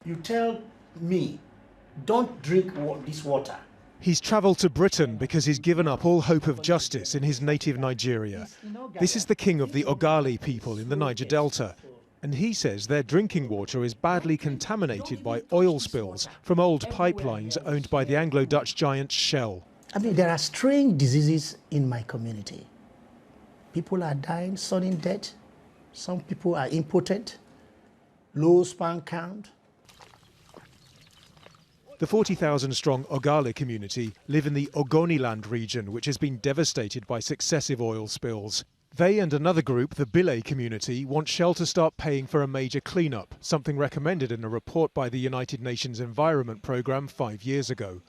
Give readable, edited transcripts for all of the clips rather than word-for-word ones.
You tell me, don't drink this water. He's travelled to Britain because he's given up all hope of justice in his native Nigeria. This is the king of the Ogali people in the Niger Delta. And he says their drinking water is badly contaminated by oil spills from old pipelines owned by the Anglo-Dutch giant Shell. I mean, there are strange diseases in my community. People are dying, sudden death. Some people are impotent, low sperm count. The 40,000-strong Ogali community live in the Ogoniland region, which has been devastated by successive oil spills. They and another group, the Bile community, want Shell to start paying for a major clean-up, something recommended in a report by the United Nations Environment Programme 5 years ago.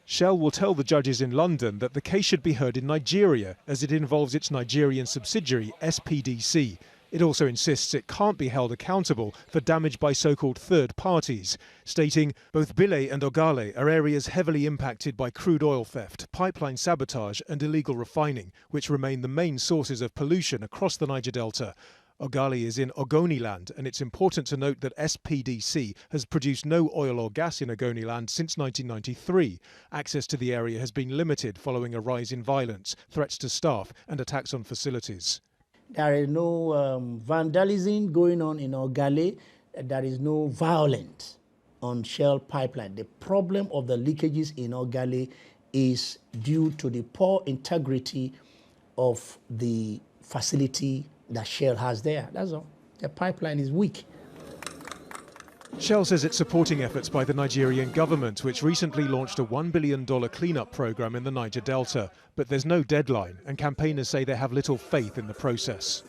Shell will tell the judges in London that the case should be heard in Nigeria, as it involves its Nigerian subsidiary, SPDC. It also insists it can't be held accountable for damage by so-called third parties, stating both Bile and Ogale are areas heavily impacted by crude oil theft, pipeline sabotage and illegal refining, which remain the main sources of pollution across the Niger Delta. Ogali is in Ogoniland, and it's important to note that SPDC has produced no oil or gas in Ogoniland since 1993. Access to the area has been limited following a rise in violence, threats to staff and attacks on facilities. There is no vandalism going on in Ogali. There is no violence on Shell pipeline. The problem of the leakages in Ogali is due to the poor integrity of the facility that Shell has there. That's all. The pipeline is weak. Shell says it's supporting efforts by the Nigerian government, which recently launched a $1 billion clean-up programme in the Niger Delta. But there's no deadline, and campaigners say they have little faith in the process.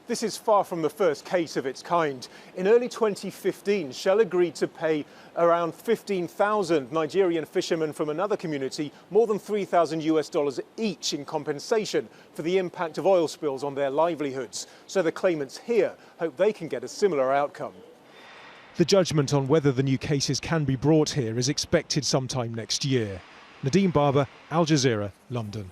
This is far from the first case of its kind. In early 2015, Shell agreed to pay around 15,000 Nigerian fishermen from another community more than $3,000 each in compensation for the impact of oil spills on their livelihoods. So the claimants here hope they can get a similar outcome. The judgment on whether the new cases can be brought here is expected sometime next year. Nadeem Barber, Al Jazeera, London.